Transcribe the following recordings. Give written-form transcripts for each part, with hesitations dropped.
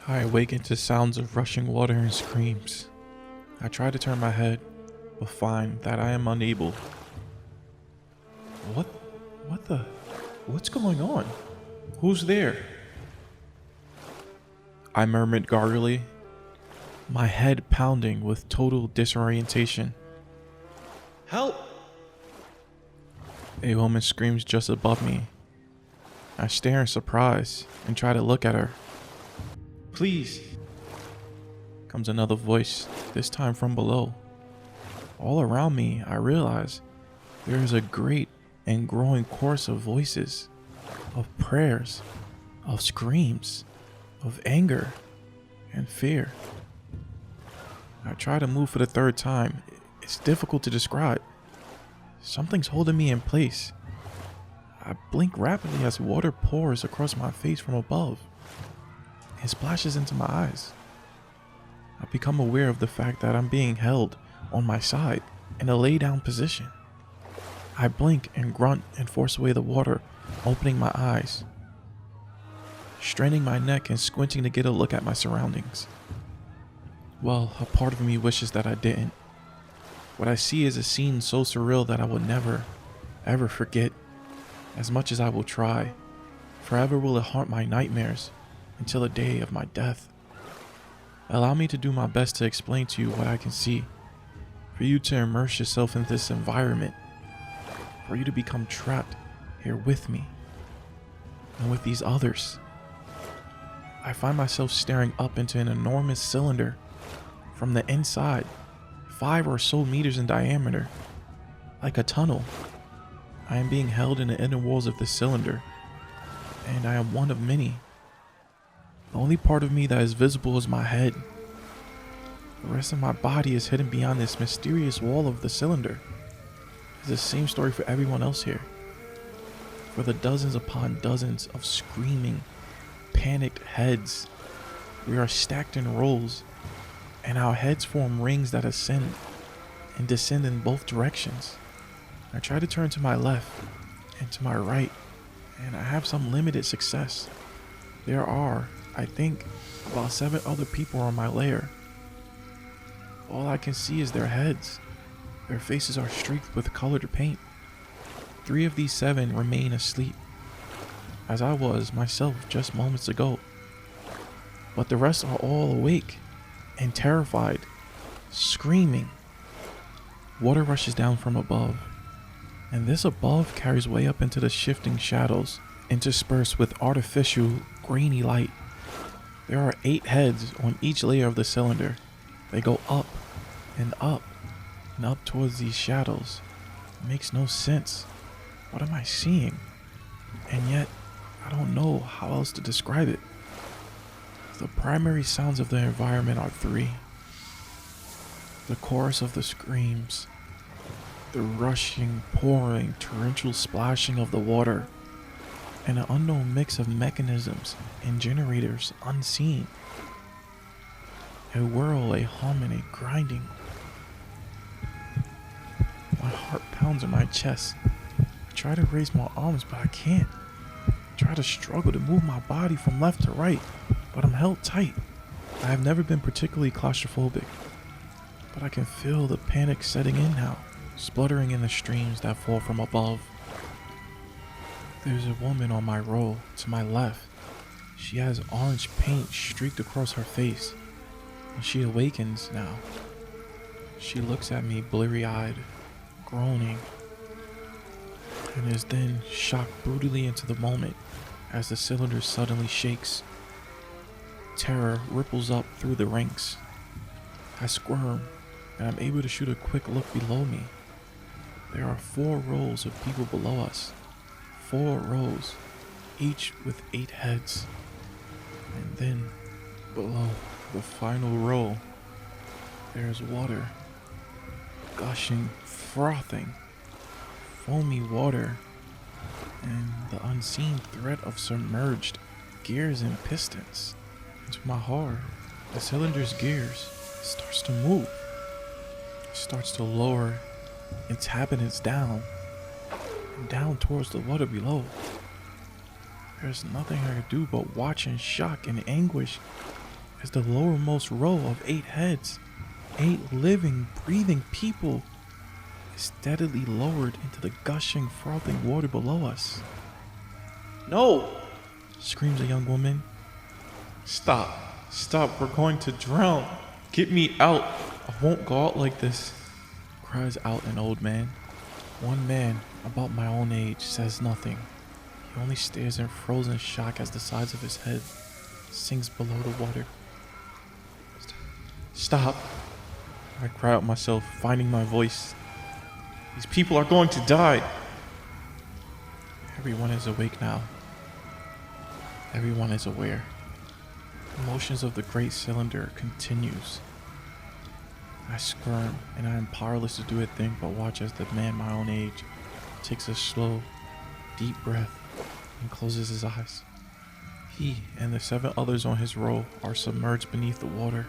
I awaken to sounds of rushing water and screams. I try to turn my head, but find that I am unable. What? What the? What's going on? Who's there? I murmured guardedly, my head pounding with total disorientation. Help! A woman screams just above me. I stare in surprise and try to look at her. Please, comes another voice, this time from below. All around me, I realize there is a great and growing chorus of voices, of prayers, of screams, of anger and fear. I try to move for the third time. It's difficult to describe. Something's holding me in place. I blink rapidly as water pours across my face from above. It splashes into my eyes. I become aware of the fact that I'm being held on my side in a lay down position. I blink and grunt and force away the water, opening my eyes, straining my neck and squinting to get a look at my surroundings. Well, a part of me wishes that I didn't. What I see is a scene so surreal that I will never, ever forget. As much as I will try, forever will it haunt my nightmares until the day of my death. Allow me to do my best to explain to you what I can see, for you to immerse yourself in this environment, for you to become trapped here with me and with these others. I find myself staring up into an enormous cylinder from the inside, 5 or so meters in diameter, like a tunnel. I am being held in the inner walls of the cylinder, and I am one of many. The only part of me that is visible is my head. The rest of my body is hidden behind this mysterious wall of the cylinder. It's the same story for everyone else here. For the dozens upon dozens of screaming, panicked heads, we are stacked in rows, and our heads form rings that ascend and descend in both directions. I try to turn to my left and to my right, and I have some limited success. There are, I think, about 7 other people on my layer. All I can see is their heads. Their faces are streaked with colored paint. 3 of these 7 remain asleep, as I was myself just moments ago. But the rest are all awake and terrified, screaming. Water rushes down from above, and this above carries way up into the shifting shadows, interspersed with artificial grainy light. There are 8 heads on each layer of the cylinder. They go up and up and up towards these shadows. It makes no sense. What am I seeing? And yet, I don't know how else to describe it. The primary sounds of the environment are 3. The chorus of the screams, the rushing, pouring, torrential splashing of the water, and an unknown mix of mechanisms and generators unseen. A whirl, a hum, and a grinding. My heart pounds in my chest. I try to raise my arms, but I can't. I try to struggle to move my body from left to right, but I'm held tight. I have never been particularly claustrophobic, but I can feel the panic setting in now, spluttering in the streams that fall from above. There's a woman on my row to my left. She has orange paint streaked across her face, and she awakens now. She looks at me bleary-eyed, groaning, and is then shocked brutally into the moment as the cylinder suddenly shakes. Terror ripples up through the ranks. I squirm, and I'm able to shoot a quick look below me. There are 4 rows of people below us. 4 rows, each with 8 heads. And then, below the final row, there is water. Gushing, frothing, foamy water, and the unseen threat of submerged gears and pistons. To my horror, the cylinder's gears starts to move. It starts to lower its inhabitants down. and down towards the water below. There's nothing I could do but watch in shock and anguish as the lowermost row of 8 heads, 8 living, breathing people, is steadily lowered into the gushing, frothing water below us. "No!" screams a young woman. "Stop. Stop. We're going to drown. Get me out. I won't go out like this," cries out an old man. One man, about my own age, says nothing. He only stares in frozen shock as the sides of his head sinks below the water. "Stop," I cry out myself, finding my voice. "These people are going to die." Everyone is awake now. Everyone is aware. The motions of the great cylinder continues. I squirm, and I am powerless to do a thing but watch as the man my own age takes a slow, deep breath and closes his eyes. He and the 7 others on his row are submerged beneath the water.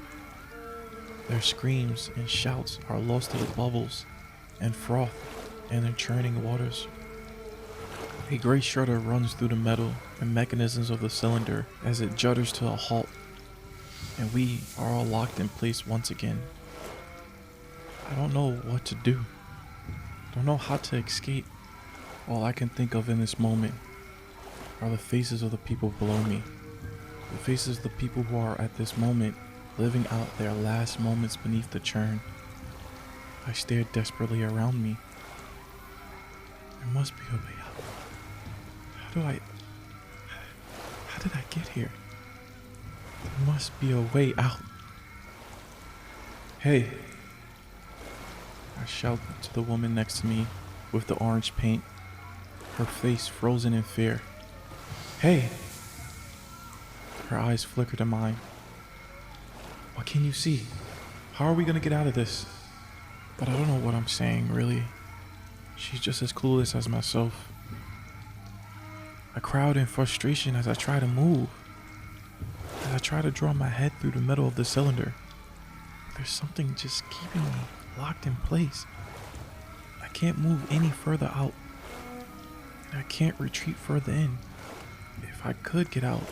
Their screams and shouts are lost to the bubbles and froth in the churning waters. A gray shudder runs through the metal and mechanisms of the cylinder as it judders to a halt, and we are all locked in place once again. I don't know what to do. Don't know how to escape. All I can think of in this moment are the faces of the people below me. The faces of the people who are at this moment living out their last moments beneath the churn. I stare desperately around me. There must be a way out. How did I get here? There must be a way out. "Hey," I shout to the woman next to me with the orange paint, her face frozen in fear. "Hey!" Her eyes flicker to mine. "What can you see? How are we gonna get out of this?" But I don't know what I'm saying, really. She's just as clueless as myself. I cry out in frustration as I try to move, as I try to draw my head through the middle of the cylinder. There's something just keeping me locked in place. I can't move any further out, and I can't retreat further in. If I could get out,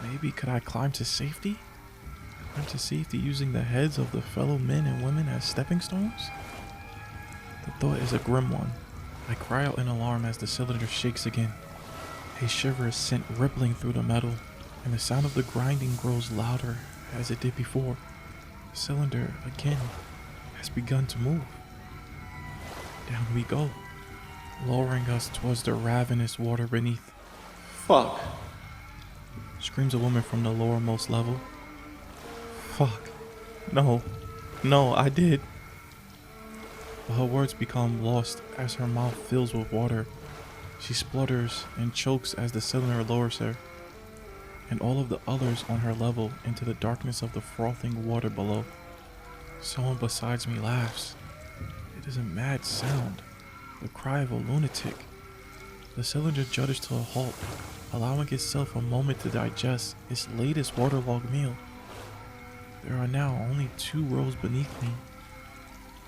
maybe could I climb to safety? Climb to safety using the heads of the fellow men and women as stepping stones? The thought is a grim one. I cry out in alarm as the cylinder shakes again. A shiver is sent rippling through the metal, and the sound of the grinding grows louder as it did before. The cylinder, again, has begun to move. Down we go, lowering us towards the ravenous water beneath. "Fuck!" screams a woman from the lowermost level. "Fuck. No, I did." But her words become lost as her mouth fills with water. She splutters and chokes as the cylinder lowers her, and all of the others on her level into the darkness of the frothing water below. Someone besides me laughs. It is a mad sound, the cry of a lunatic. The cylinder judders to a halt, allowing itself a moment to digest its latest waterlogged meal. There are now only 2 rows beneath me.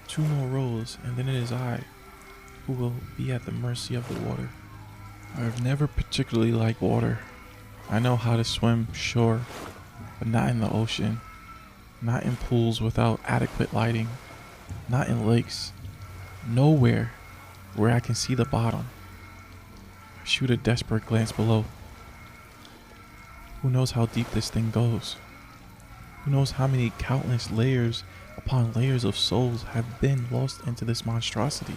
2 more rows, and then it is I who will be at the mercy of the water. I've never particularly liked water. I know how to swim, sure, but not in the ocean. Not in pools without adequate lighting. Not in lakes. Nowhere where I can see the bottom. I shoot a desperate glance below. Who knows how deep this thing goes? Who knows how many countless layers upon layers of souls have been lost into this monstrosity?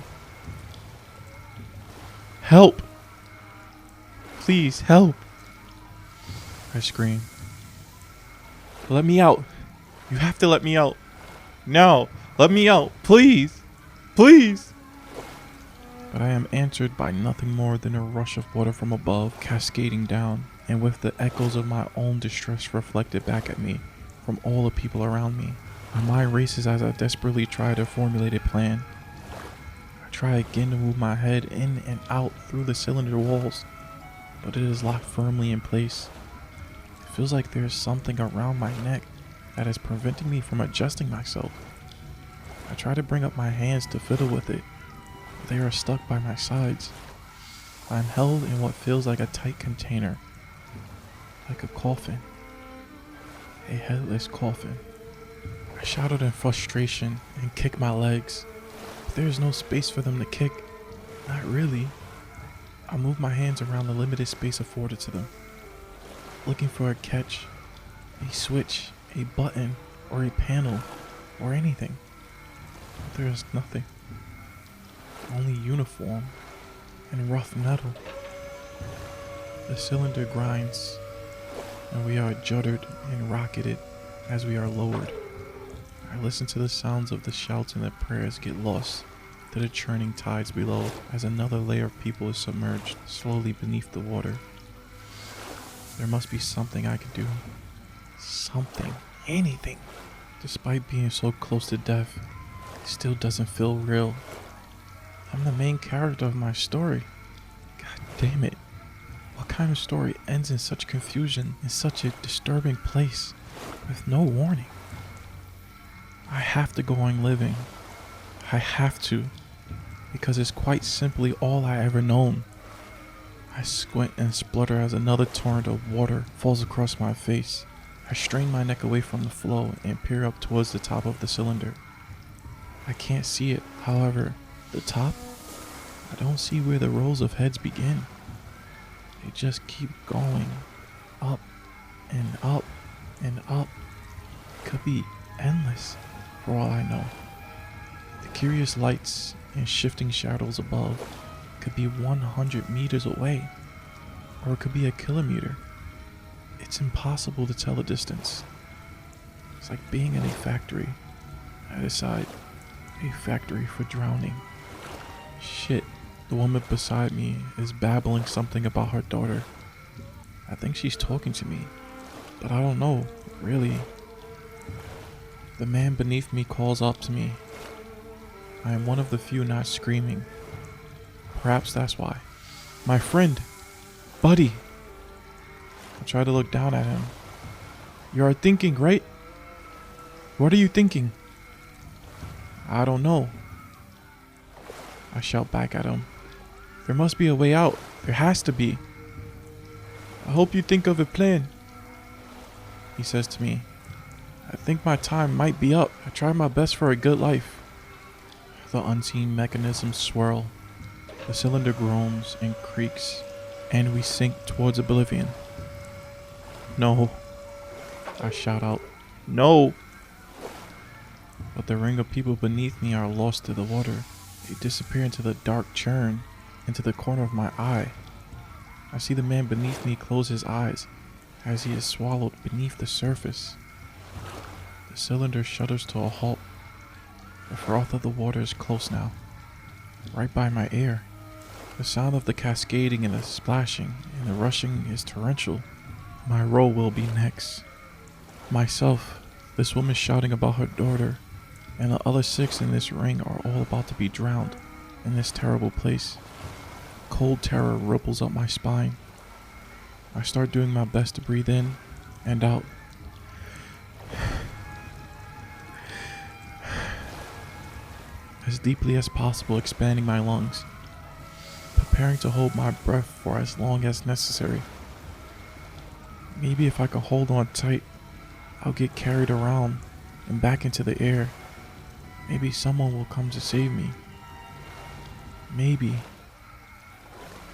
"Help! Please, help!" I scream. "Let me out! You have to let me out! Now! Let me out! Please! Please!" But I am answered by nothing more than a rush of water from above, cascading down, and with the echoes of my own distress reflected back at me from all the people around me. My mind races as I desperately try to formulate a plan. I try again to move my head in and out through the cylinder walls, but it is locked firmly in place. It feels like there is something around my neck that is preventing me from adjusting myself. I try to bring up my hands to fiddle with it, They are stuck by my sides. I am held in what feels like a tight container, like a coffin, a headless coffin. I shouted in frustration and kicked my legs, but there is no space for them to kick. Not really. I moved my hands around the limited space afforded to them, looking for a catch, a switch, a button, or a panel, or anything. But there is nothing. Only uniform and rough metal. The cylinder grinds, and we are juddered and rocketed as we are lowered. I listen to the sounds of the shouts and the prayers get lost to the churning tides below as another layer of people is submerged slowly beneath the water. There must be something I could do. Something. Anything. Despite being so close to death, it still doesn't feel real. I'm the main character of my story. God damn it. What kind of story ends in such confusion in such a disturbing place with no warning? I have to go on living. I have to, because it's quite simply all I ever known. I squint and splutter as another torrent of water falls across my face. I strain my neck away from the flow and peer up towards the top of the cylinder. I can't see it, however, the top? I don't see where the rows of heads begin. They just keep going, up and up and up. It could be endless, for all I know. The curious lights and shifting shadows above could be 100 meters away, or it could be a kilometer. It's impossible to tell the distance. It's like being in a factory. I decide, a factory for drowning. Shit, the woman beside me is babbling something about her daughter. I think she's talking to me, but I don't know, really. The man beneath me calls up to me. I am one of the few not screaming. Perhaps that's why. My friend, buddy. I try to look down at him. You are thinking, right? What are you thinking? I don't know. I shout back at him. There must be a way out. There has to be. I hope you think of a plan. He says to me, I think my time might be up. I tried my best for a good life. The unseen mechanisms swirl. The cylinder groans and creaks, and we sink towards oblivion. No. I shout out, no! But the ring of people beneath me are lost to the water. They disappear into the dark churn, into the corner of my eye. I see the man beneath me close his eyes as he is swallowed beneath the surface. The cylinder shudders to a halt. The froth of the water is close now, right by my ear. The sound of the cascading and the splashing and the rushing is torrential. My role will be next. Myself, this woman shouting about her daughter, and the other 6 in this ring are all about to be drowned in this terrible place. Cold terror ripples up my spine. I start doing my best to breathe in and out. As deeply as possible, expanding my lungs, preparing to hold my breath for as long as necessary. Maybe if I can hold on tight, I'll get carried around and back into the air. Maybe someone will come to save me. Maybe.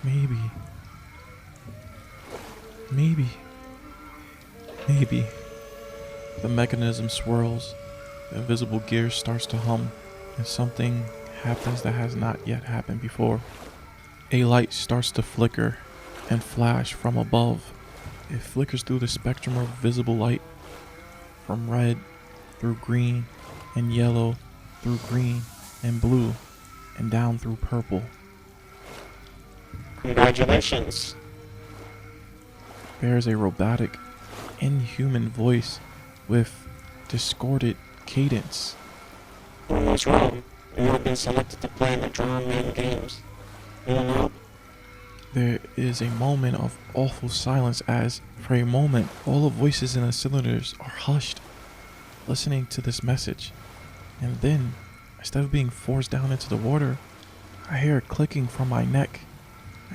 Maybe. Maybe. Maybe. The mechanism swirls. The invisible gear starts to hum, and something happens that has not yet happened before. A light starts to flicker and flash from above. It flickers through the spectrum of visible light, from red through green and yellow through green and blue and down through purple. Congratulations. There's a robotic, inhuman voice with discordant cadence. What was wrong? You have been selected to play in the Drown Man games. You will not. There is a moment of awful silence as, for a moment, all the voices in the cylinders are hushed, listening to this message. And then, instead of being forced down into the water, I hear a clicking from my neck,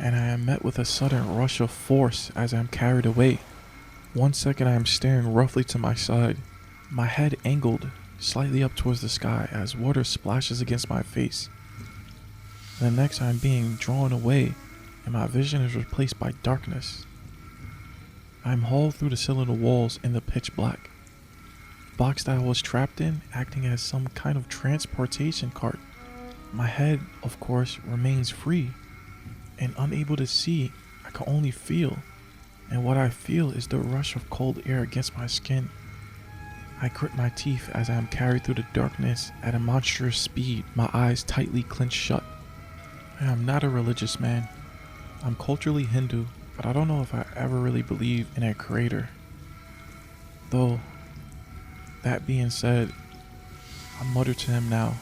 and I am met with a sudden rush of force as I am carried away. 1 second I am staring roughly to my side, my head angled slightly up towards the sky as water splashes against my face. The next I am being drawn away and my vision is replaced by darkness. I am hauled through the cylinder walls in the pitch black. The box that I was trapped in acting as some kind of transportation cart. My head, of course, remains free and unable to see. I can only feel, and what I feel is the rush of cold air against my skin. I grit my teeth as I am carried through the darkness at a monstrous speed, my eyes tightly clenched shut. I am not a religious man. I'm culturally Hindu, but I don't know if I ever really believe in a creator. Though, that being said, I mutter to him now,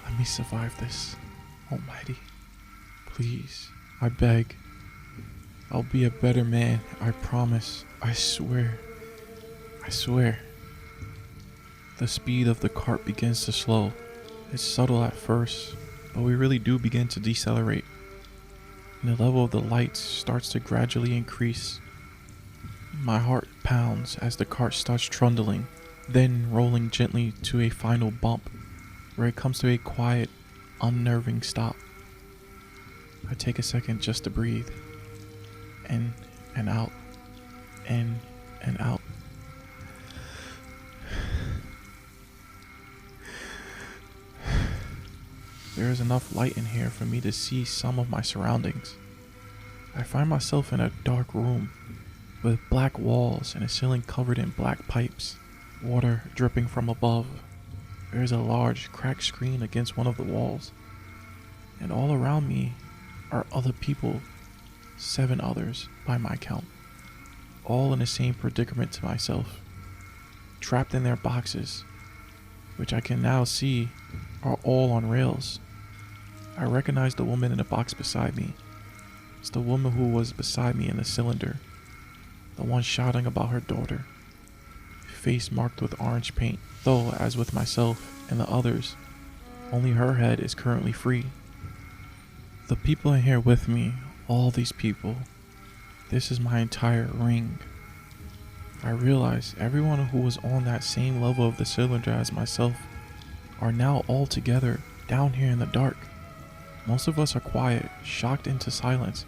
let me survive this, Almighty. Please, I beg. I'll be a better man, I promise. I swear. I swear. The speed of the cart begins to slow. It's subtle at first, but we really do begin to decelerate. And the level of the lights starts to gradually increase. My heart pounds as the cart starts trundling, then rolling gently to a final bump, where it comes to a quiet, unnerving stop. I take a second just to breathe. In and out, in and out. There is enough light in here for me to see some of my surroundings. I find myself in a dark room with black walls and a ceiling covered in black pipes, water dripping from above. There is a large cracked screen against one of the walls, and all around me are other people, 7 others by my count, all in the same predicament to myself, trapped in their boxes, which I can now see are all on rails. I recognize the woman in the box beside me. It's the woman who was beside me in the cylinder, the one shouting about her daughter, face marked with orange paint, though as with myself and the others, only her head is currently free. The people in here with me, all these people, this is my entire ring. I realize everyone who was on that same level of the cylinder as myself are now all together down here in the dark. Most of us are quiet, shocked into silence,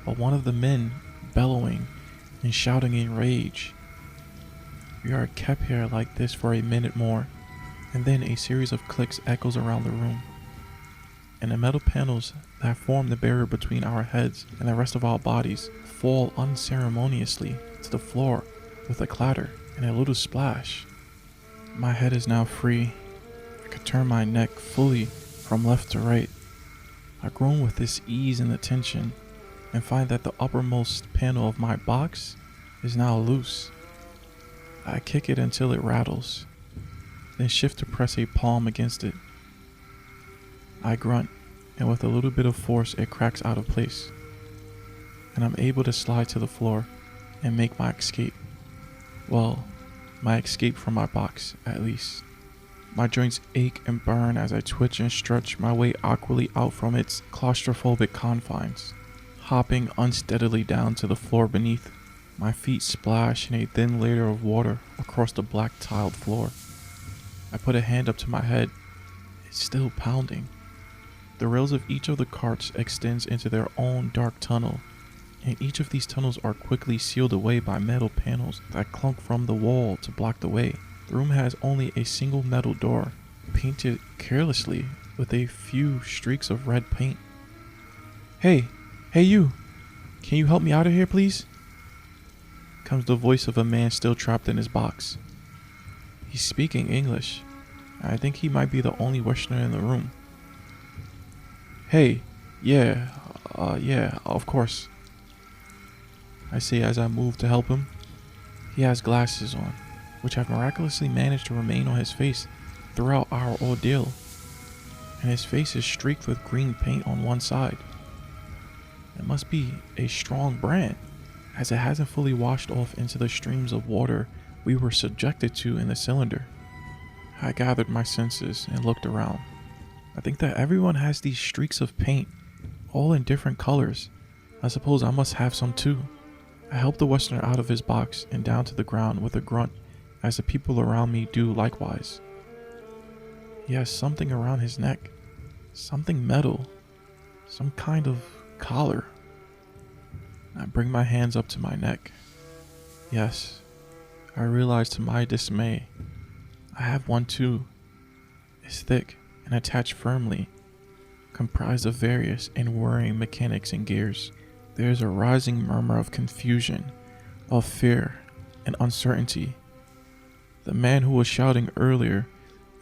but one of the men bellowing and shouting in rage. We are kept here like this for a minute more, and then a series of clicks echoes around the room, and the metal panels that form the barrier between our heads and the rest of our bodies fall unceremoniously to the floor with a clatter and a little splash. My head is now free. I could turn my neck fully from left to right. I groan with this ease and the tension and find that the uppermost panel of my box is now loose. I kick it until it rattles, then shift to press a palm against it. I grunt, and with a little bit of force it cracks out of place, and I'm able to slide to the floor and make my escape. Well, my escape from my box, at least. My joints ache and burn as I twitch and stretch my way awkwardly out from its claustrophobic confines, hopping unsteadily down to the floor beneath. My feet splash in a thin layer of water across the black tiled floor. I put a hand up to my head. It's still pounding. The rails of each of the carts extends into their own dark tunnel, and each of these tunnels are quickly sealed away by metal panels that clunk from the wall to block the way. The room has only a single metal door, painted carelessly with a few streaks of red paint. Hey you! Can you help me out of here, please? Comes the voice of a man still trapped in his box. He's speaking English. I think he might be the only Westerner in the room. Hey, yeah, of course, I say as I move to help him. He has glasses on, which have miraculously managed to remain on his face throughout our ordeal, and his face is streaked with green paint on one side. It must be a strong brand, as it hasn't fully washed off into the streams of water we were subjected to in the cylinder. I gathered my senses and looked around. I think that everyone has these streaks of paint, all in different colors. I suppose I must have some too. I help the Westerner out of his box and down to the ground with a grunt as the people around me do likewise. He has something around his neck, something metal, some kind of collar. I bring my hands up to my neck. Yes, I realize to my dismay, I have one too. It's thick and attached firmly, comprised of various and whirring mechanics and gears. There is a rising murmur of confusion, of fear and uncertainty. The man who was shouting earlier,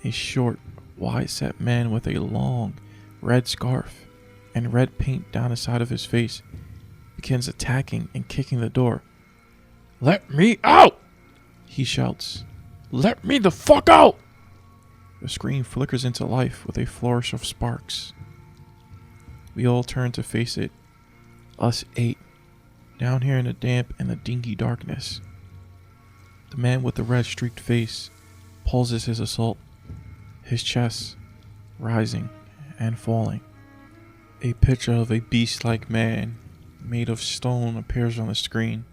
a short, wide-set man with a long, red scarf and red paint down the side of his face, begins attacking and kicking the door. "Let me out!" he shouts. "Let me the fuck out!" The screen flickers into life with a flourish of sparks. We all turn to face it, us 8, down here in the damp and the dingy darkness. The man with the red streaked face pauses his assault, his chest rising and falling. A picture of a beast-like man made of stone appears on the screen.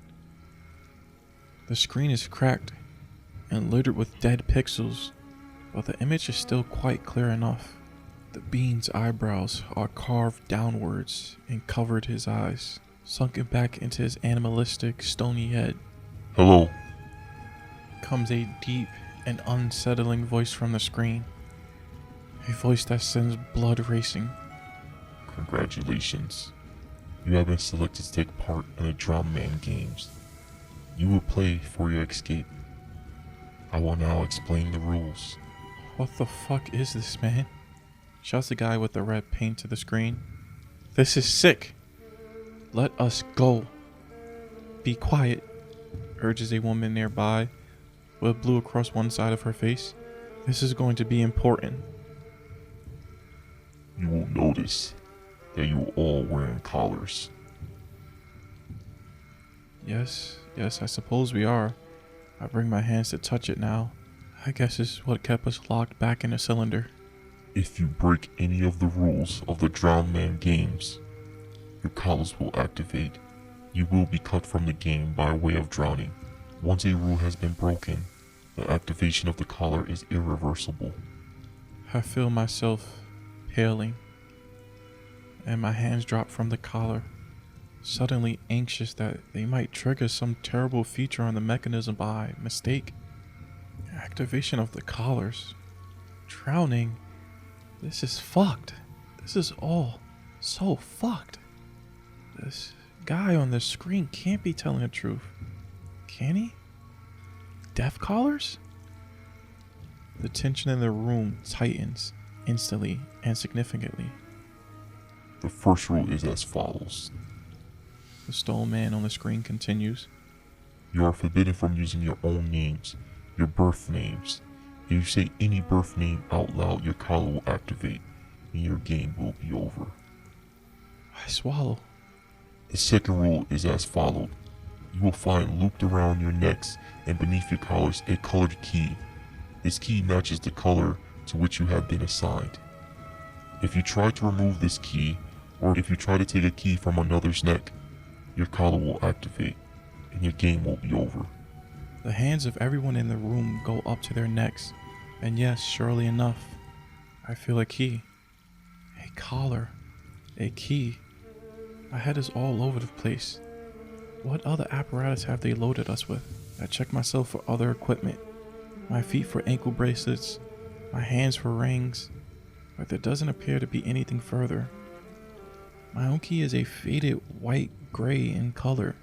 The screen is cracked and littered with dead pixels, but the image is still quite clear enough. The being's eyebrows are carved downwards and covered his eyes, sunken back into his animalistic, stony head. "Hello." Comes a deep and unsettling voice from the screen. A voice that sends blood racing. "Congratulations. You have been selected to take part in the Drum Man Games. You will play for your escape. I will now explain the rules." What the fuck is this, man? Shouts the guy with the red paint to the screen. This is sick. Let us go. Be quiet, urges a woman nearby with blue across one side of her face. This is going to be important. You will notice that you are all wearing collars. Yes, I suppose we are. I bring my hands to touch it now. I guess it's what kept us locked back in the cylinder. If you break any of the rules of the Drown Man Games, your collars will activate. You will be cut from the game by way of drowning. Once a rule has been broken, the activation of the collar is irreversible. I feel myself paling, and my hands drop from the collar, suddenly anxious that they might trigger some terrible feature on the mechanism by mistake. Activation of the collars. Drowning. This is fucked. This is all so fucked. This guy on the screen can't be telling the truth. Can he? Death collars? The tension in the room tightens instantly and significantly. The first rule is as follows. The stone man on the screen continues. You are forbidden from using your own names, your birth names. If you say any birth name out loud, your collar will activate, and your game will be over. I swallow. The second rule is as followed. You will find looped around your necks and beneath your collars a colored key. This key matches the color to which you have been assigned. If you try to remove this key, or if you try to take a key from another's neck, your collar will activate, and your game will be over. The hands of everyone in the room go up to their necks, and yes, surely enough, I feel a key. A collar. A key. My head is all over the place. What other apparatus have they loaded us with? I check myself for other equipment. My feet for ankle bracelets, my hands for rings, but there doesn't appear to be anything further. My own key is a faded white-gray in color.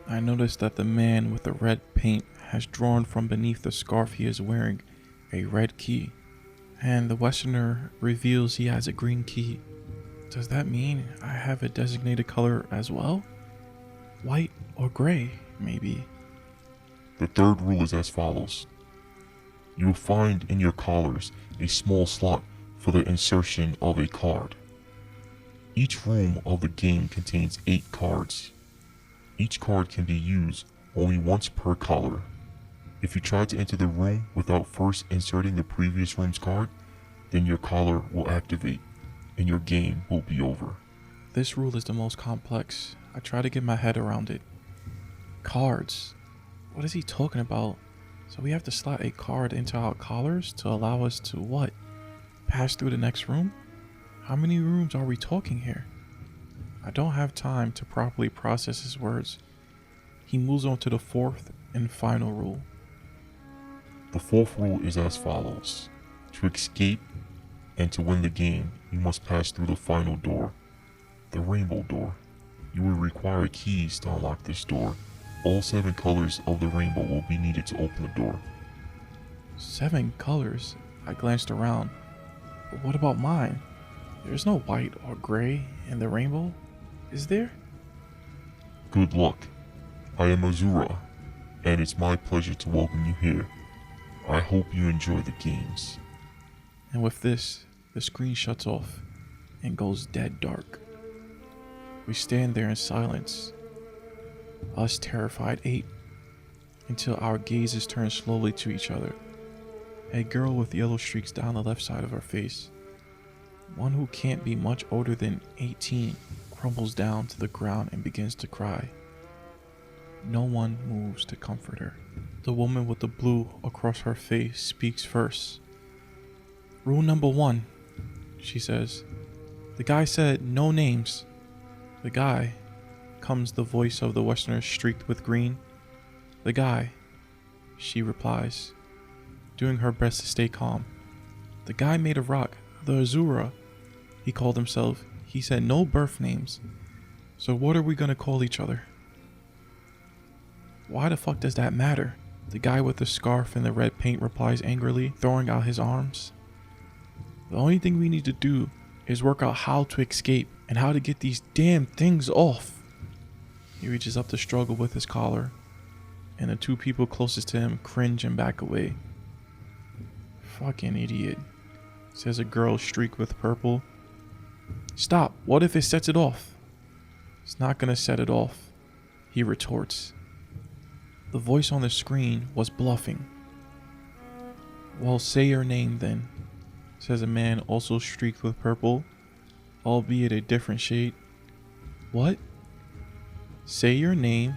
I notice that the man with the red paint has drawn from beneath the scarf he is wearing a red key, and the Westerner reveals he has a green key. Does that mean I have a designated color as well? White or gray, maybe. The third rule is as follows. You will find in your collars a small slot for the insertion of a card. Each room of the game contains 8 cards. Each card can be used only once per collar. If you try to enter the room without first inserting the previous room's card, then your collar will activate and your game will be over. This rule is the most complex. I try to get my head around it. Cards. What is he talking about? So we have to slot a card into our collars to allow us to what? Pass through the next room? How many rooms are we talking here? I don't have time to properly process his words. He moves on to the fourth and final rule. The fourth rule is as follows. To escape and to win the game, you must pass through the final door, the rainbow door. You will require keys to unlock this door. All 7 colors of the rainbow will be needed to open the door. 7 colors? I glanced around. But what about mine? There's no white or gray in the rainbow, is there? Good luck. I am Azura, and it's my pleasure to welcome you here. I hope you enjoy the games. And with this, the screen shuts off and goes dead dark. We stand there in silence, us terrified 8, until our gazes turn slowly to each other. A girl with yellow streaks down the left side of her face, one who can't be much older than 18, crumbles down to the ground and begins to cry. No one moves to comfort her. The woman with the blue across her face speaks first. Rule number 1, she says. The guy said no names. The guy, comes the voice of the westerner streaked with green. The guy, she replies, doing her best to stay calm. The guy made of rock, the Azura, he called himself. He said no birth names. So what are we gonna call each other? Why the fuck does that matter? The guy with the scarf and the red paint replies angrily, throwing out his arms. The only thing we need to do is work out how to escape and how to get these damn things off. He reaches up to struggle with his collar, and the 2 people closest to him cringe and back away. Fucking idiot, says a girl streaked with purple. Stop, what if it sets it off? It's not gonna set it off, he retorts. The voice on the screen was bluffing. Well, say your name then, says a man also streaked with purple, albeit a different shade. What? Say your name,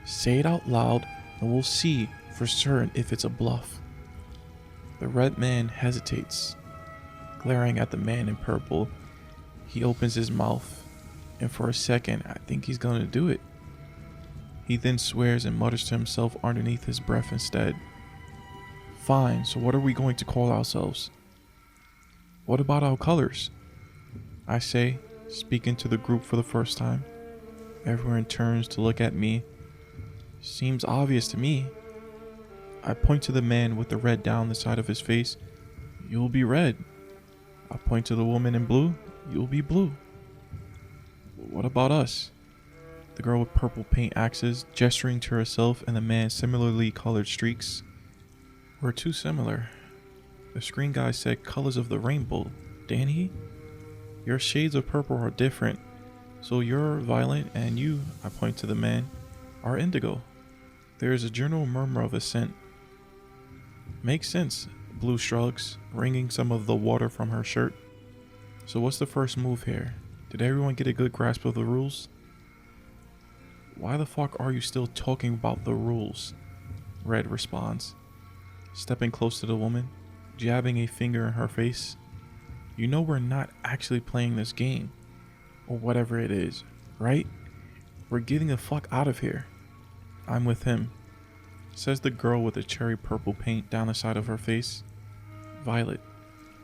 say it out loud, and we'll see for certain if it's a bluff. The red man hesitates, glaring at the man in purple. He opens his mouth, and for a second, I think he's gonna do it. He then swears and mutters to himself underneath his breath instead. Fine, so what are we going to call ourselves? What about our colors? I say, speaking to the group for the first time. Everyone turns to look at me. Seems obvious to me. I point to the man with the red down the side of his face. You'll be red. I point to the woman in blue. You'll be blue. What about us? The girl with purple paint axes, gesturing to herself, and the man similarly colored streaks. We're too similar. The screen guy said colors of the rainbow, didn't he? Your shades of purple are different. So you're violet and you, I point to the man, are indigo. There is a general murmur of assent. Makes sense, Blue shrugs, wringing some of the water from her shirt. So what's the first move here? Did everyone get a good grasp of the rules? Why the fuck are you still talking about the rules? Red responds, stepping close to the woman, jabbing a finger in her face. You know we're not actually playing this game, or whatever it is, right? We're getting the fuck out of here. I'm with him, says the girl with the cherry purple paint down the side of her face. Violet.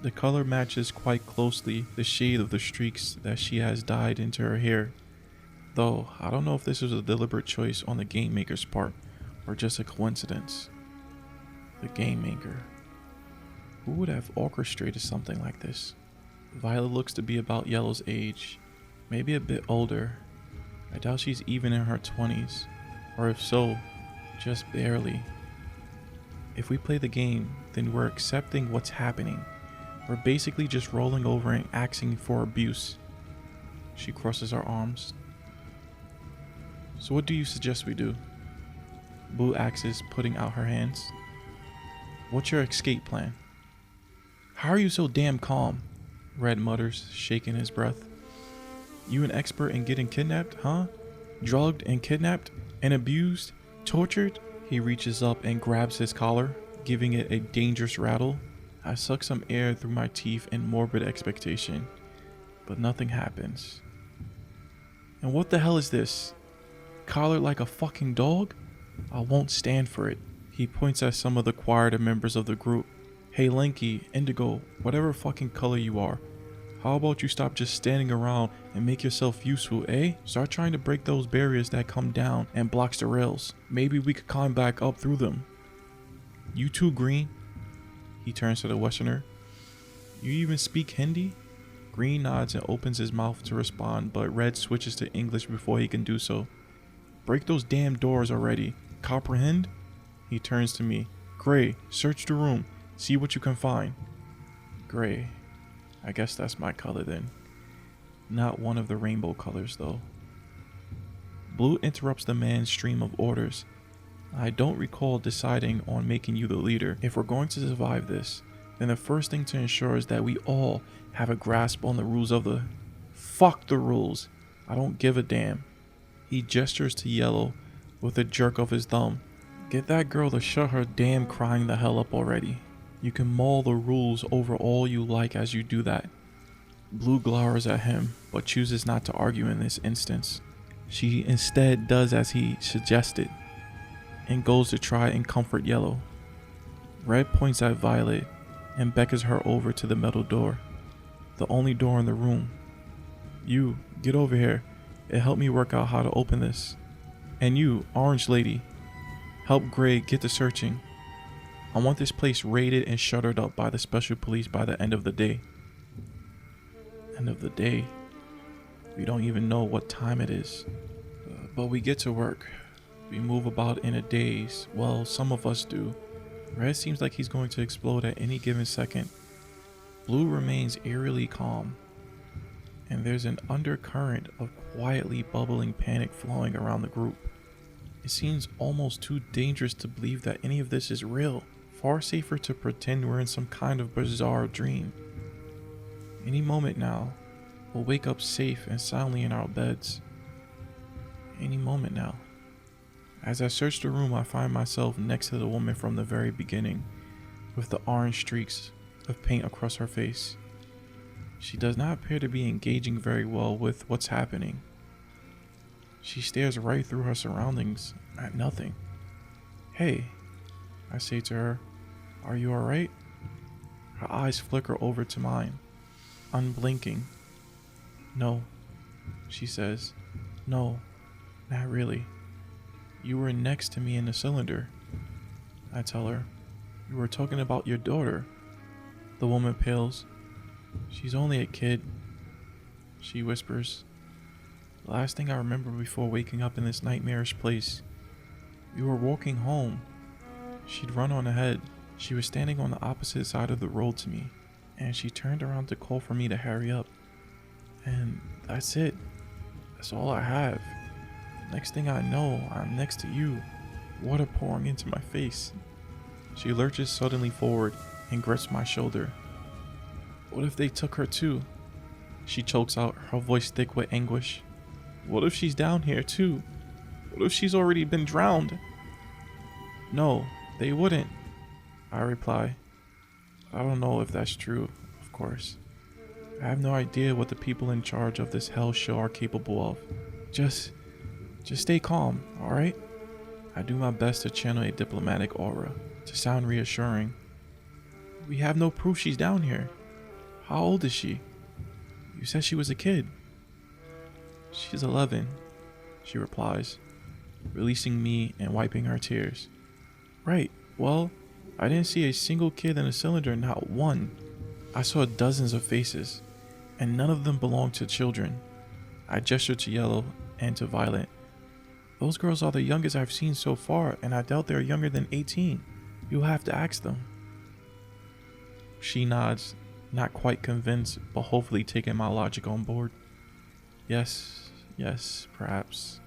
The color matches quite closely the shade of the streaks that she has dyed into her hair. Though, I don't know if this was a deliberate choice on the game maker's part, or just a coincidence. The game maker. Who would have orchestrated something like this? Violet looks to be about Yellow's age, maybe a bit older. I doubt she's even in her 20s, or if so, just barely. If we play the game, then we're accepting what's happening. We're basically just rolling over and asking for abuse. She crosses her arms. So what do you suggest we do? Blue axes, putting out her hands. What's your escape plan? How are you so damn calm? Red mutters, shaking his breath. You an expert in getting kidnapped, huh? Drugged and kidnapped and abused, tortured? He reaches up and grabs his collar, giving it a dangerous rattle. I suck some air through my teeth in morbid expectation, but nothing happens. And what the hell is this? Collared like a fucking dog? I won't stand for it. He points at some of the quieter members of the group. Hey Lanky, Indigo, whatever fucking color you are, how about you stop just standing around and make yourself useful, eh? Start trying to break those barriers that come down and blocks the rails. Maybe we could climb back up through them. You too, Green. He turns to the Westerner. You even speak Hindi? Green nods and opens his mouth to respond, but Red switches to English before he can do so. Break those damn doors already. Comprehend? He turns to me. Gray, search the room. See what you can find. Gray. I guess that's my color then. Not one of the rainbow colors though. Blue interrupts the man's stream of orders. I don't recall deciding on making you the leader. If we're going to survive this, then the first thing to ensure is that we all have a grasp on the rules of the... Fuck the rules. I don't give a damn. He gestures to Yellow with a jerk of his thumb. Get that girl to shut her damn crying the hell up already. You can maul the rules over all you like as you do that. Blue glowers at him, but chooses not to argue in this instance. She instead does as he suggested, and goes to try and comfort Yellow. Red points at Violet and beckons her over to the metal door, the only door in the room. You, get over here and help me work out how to open this. And you, Orange Lady, help Gray get to searching. I want this place raided and shuttered up by the special police by the end of the day. End of the day? We don't even know what time it is. But we get to work. We move about in a daze. Well, some of us do. Red seems like he's going to explode at any given second. Blue remains eerily calm. And there's an undercurrent of quietly bubbling panic flowing around the group. It seems almost too dangerous to believe that any of this is real. Far safer to pretend we're in some kind of bizarre dream. Any moment now, we'll wake up safe and soundly in our beds. Any moment now. As I search the room, I find myself next to the woman from the very beginning, with the orange streaks of paint across her face. She does not appear to be engaging very well with what's happening. She stares right through her surroundings at nothing. Hey, I say to her, are you alright? Her eyes flicker over to mine, unblinking. No, she says. No, not really. You were next to me in the cylinder. I tell her, you were talking about your daughter. The woman pales. She's only a kid, she whispers. The last thing I remember before waking up in this nightmarish place. We were walking home. She'd run on ahead. She was standing on the opposite side of the road to me, and she turned around to call for me to hurry up. And that's it. That's all I have. Next thing I know, I'm next to you, water pouring into my face. She lurches suddenly forward and grips my shoulder. What if they took her too? She chokes out, her voice thick with anguish. What if she's down here too? What if she's already been drowned? No, they wouldn't, I reply. I don't know if that's true, of course. I have no idea what the people in charge of this hell show are capable of. Just stay calm, alright? I do my best to channel a diplomatic aura, to sound reassuring. We have no proof she's down here. How old is she? You said she was a kid. She's 11, she replies, releasing me and wiping her tears. Right, well, I didn't see a single kid in a cylinder, not one. I saw dozens of faces, and none of them belonged to children. I gestured to Yellow and to Violet. Those girls are the youngest I've seen so far, and I doubt they're younger than 18. You'll have to ask them. She nods, not quite convinced, but hopefully taking my logic on board. Yes, perhaps.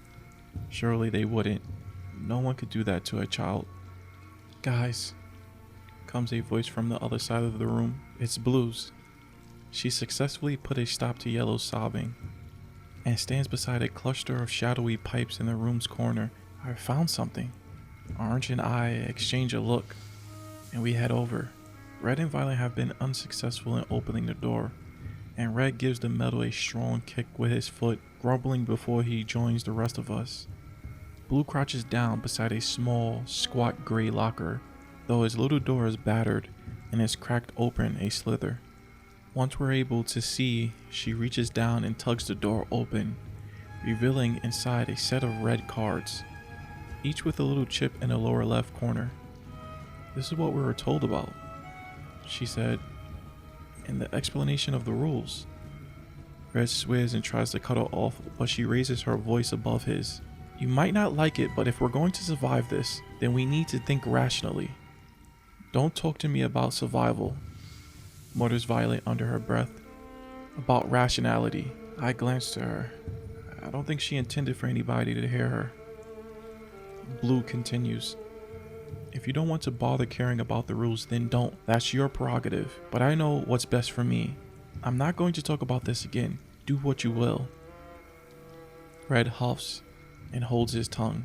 Surely they wouldn't. No one could do that to a child. Guys, comes a voice from the other side of the room. It's Blue's. She successfully put a stop to Yellow's sobbing and stands beside a cluster of shadowy pipes in the room's corner. I found something. Orange and I exchange a look, and we head over. Red and Violet have been unsuccessful in opening the door, and Red gives the metal a strong kick with his foot, grumbling before he joins the rest of us. Blue crouches down beside a small, squat gray locker, though his little door is battered and is cracked open a slither. Once we're able to see, she reaches down and tugs the door open, revealing inside a set of red cards, each with a little chip in the lower left corner. This is what we were told about, she said, in the explanation of the rules. Red swears and tries to cut her off, but she raises her voice above his. You might not like it, but if we're going to survive this, then we need to think rationally. Don't talk to me about survival, mutters Violet under her breath. About rationality. I glanced to her. I don't think she intended for anybody to hear her. Blue continues. If you don't want to bother caring about the rules, then don't. That's your prerogative. But I know what's best for me. I'm not going to talk about this again. Do what you will. Red huffs and holds his tongue.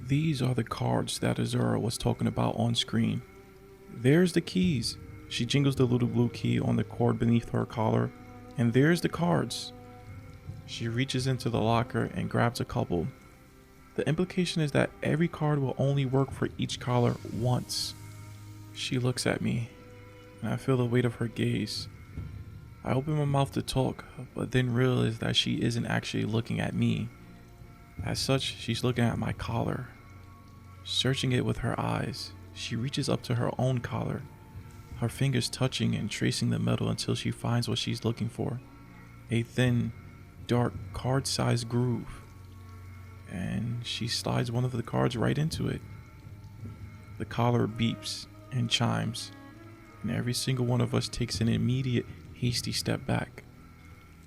These are the cards that Azura was talking about on screen. There's the keys. She jingles the little blue key on the cord beneath her collar. And there's the cards. She reaches into the locker and grabs a couple. The implication is that every card will only work for each collar once. She looks at me, and I feel the weight of her gaze. I open my mouth to talk, but then realize that she isn't actually looking at me. As such, she's looking at my collar, searching it with her eyes. She reaches up to her own collar, her fingers touching and tracing the metal until she finds what she's looking for. A thin, dark, card-sized groove. And she slides one of the cards right into it. The collar beeps and chimes, and every single one of us takes an immediate, hasty step back.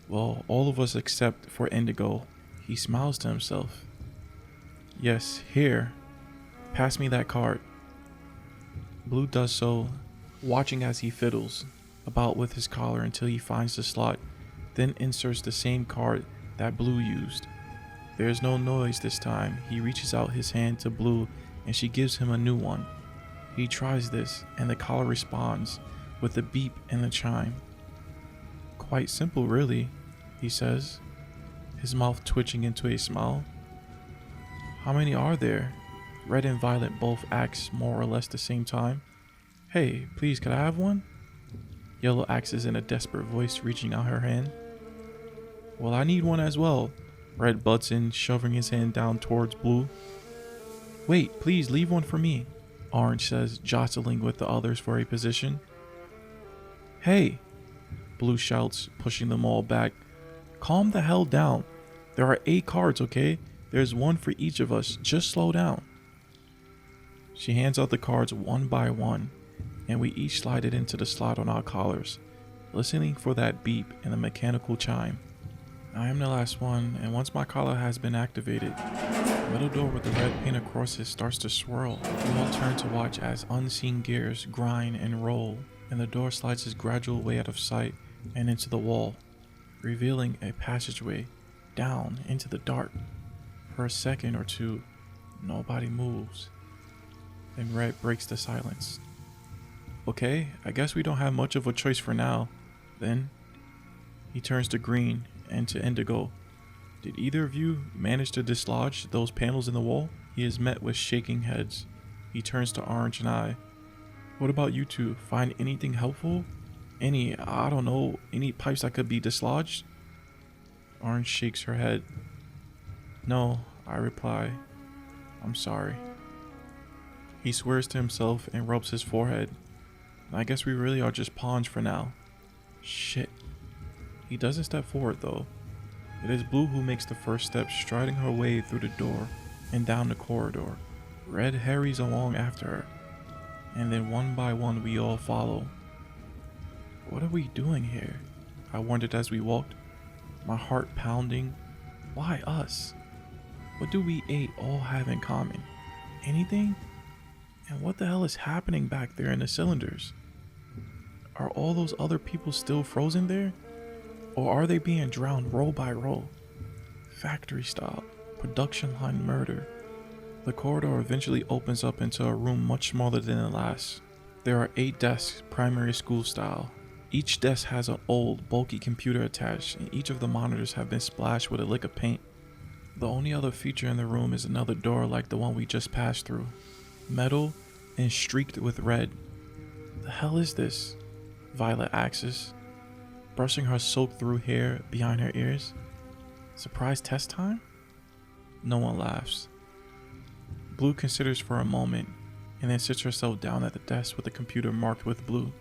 Well, all of us except for Indigo. He smiles to himself. Yes, here. Pass me that card. Blue does so, watching as he fiddles about with his collar until he finds the slot, then inserts the same card that Blue used. There's no noise this time. He reaches out his hand to Blue and she gives him a new one. He tries this and the collar responds with a beep and a chime. Quite simple really, he says, his mouth twitching into a smile. How many are there? Red and Violet both ask more or less the same time. Hey, please, could I have one? Yellow asks in a desperate voice, reaching out her hand. Well, I need one as well. Red butts in, shoving his hand down towards Blue. Wait, please leave one for me, Orange says, jostling with the others for a position. Hey, Blue shouts, pushing them all back. Calm the hell down. There are 8 cards, okay? There's one for each of us. Just slow down. She hands out the cards one by one, and we each slide it into the slot on our collars, listening for that beep and the mechanical chime. I am the last one, and once my collar has been activated, the metal door with the red paint across it starts to swirl. We all turn to watch as unseen gears grind and roll, and the door slides its gradual way out of sight and into the wall, revealing a passageway down into the dark. For a second or two, nobody moves. Then Red breaks the silence. Okay, I guess we don't have much of a choice for now. Then he turns to Green and to Indigo. Did either of you manage to dislodge those panels in the wall? He is met with shaking heads. He turns to Orange and I. What about you two? Find anything helpful? Any pipes that could be dislodged? Orange shakes her head. No, I reply. I'm sorry. He swears to himself and rubs his forehead. I guess we really are just pawns for now. Shit. He doesn't step forward though. It is Blue who makes the first step, striding her way through the door and down the corridor. Red hurries along after her, and then one by one we all follow. What are we doing here? I wondered as we walked, my heart pounding. Why us? What do we 8 all have in common? Anything? And what the hell is happening back there in the cylinders? Are all those other people still frozen there? Or are they being drowned row by row? Factory style, production line murder. The corridor eventually opens up into a room much smaller than the last. There are 8 desks, primary school style. Each desk has an old, bulky computer attached, and each of the monitors have been splashed with a lick of paint. The only other feature in the room is another door like the one we just passed through. Metal and streaked with red. The hell is this? Violet asks, brushing her soaked through hair behind her ears. Surprise test time? No one laughs. Blue considers for a moment and then sits herself down at the desk with the computer marked with blue.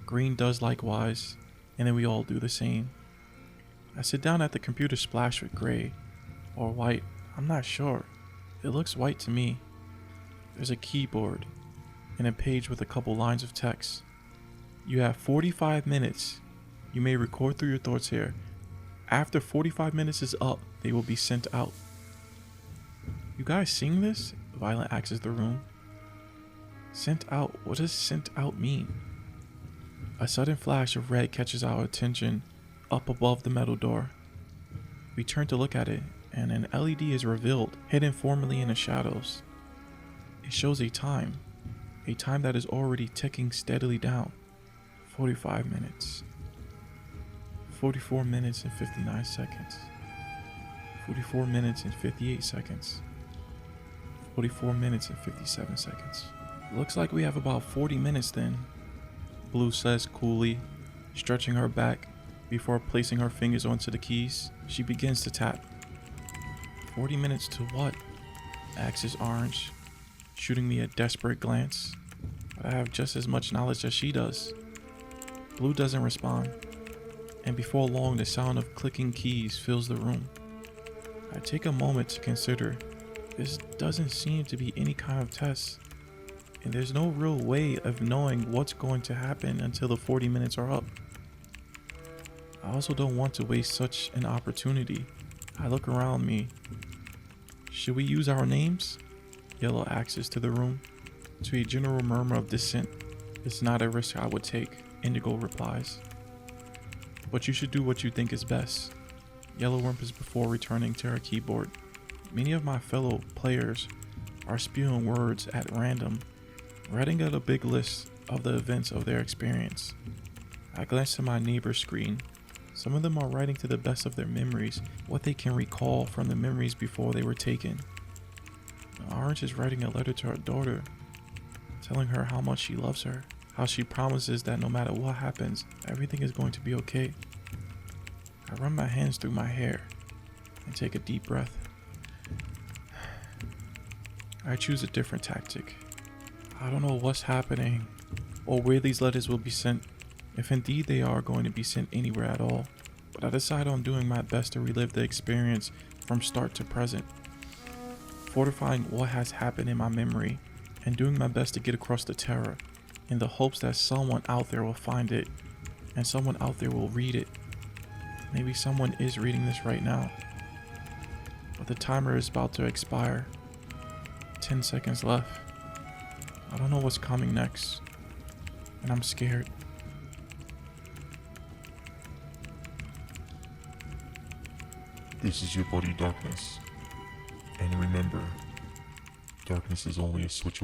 Green does likewise, and then we all do the same. I sit down at the computer splashed with gray or white, I'm not sure. It looks white to me. There's a keyboard and a page with a couple lines of text. You have 45 minutes. You may record through your thoughts here. After 45 minutes is up, they will be sent out. You guys seeing this? Violet asks the room. Sent out? What does sent out mean? A sudden flash of red catches our attention up above the metal door. We turn to look at it, and an LED is revealed, hidden formally in the shadows. It shows a time that is already ticking steadily down. 45 minutes. 44 minutes and 59 seconds. 44 minutes and 58 seconds. 44 minutes and 57 seconds. Looks like we have about 40 minutes then, Blue says coolly, stretching her back before placing her fingers onto the keys. She begins to tap. 40 minutes to what? Asks Orange, shooting me a desperate glance. But I have just as much knowledge as she does. Blue doesn't respond, and before long the sound of clicking keys fills the room. I take a moment to consider. This doesn't seem to be any kind of test, and there's no real way of knowing what's going to happen until the 40 minutes are up. I also don't want to waste such an opportunity. I look around me. Should we use our names? Yellow axes to the room. To a general murmur of dissent. It's not a risk I would take, Indigo replies. But you should do what you think is best. Yellow whimpers before returning to her keyboard. Many of my fellow players are spewing words at random, writing out a big list of the events of their experience. I glance to my neighbor's screen. Some of them are writing to the best of their memories, what they can recall from the memories before they were taken. Orange is writing a letter to her daughter, telling her how much she loves her, how she promises that no matter what happens, everything is going to be okay. I run my hands through my hair and take a deep breath. I choose a different tactic. I don't know what's happening or where these letters will be sent, if indeed they are going to be sent anywhere at all, but I decide on doing my best to relive the experience from start to present, fortifying what has happened in my memory and doing my best to get across the terror in the hopes that someone out there will find it and someone out there will read it. Maybe someone is reading this right now, but the timer is about to expire. 10 seconds left. I don't know what's coming next, and I'm scared. This is your buddy Darkness. And remember, darkness is only a switch away.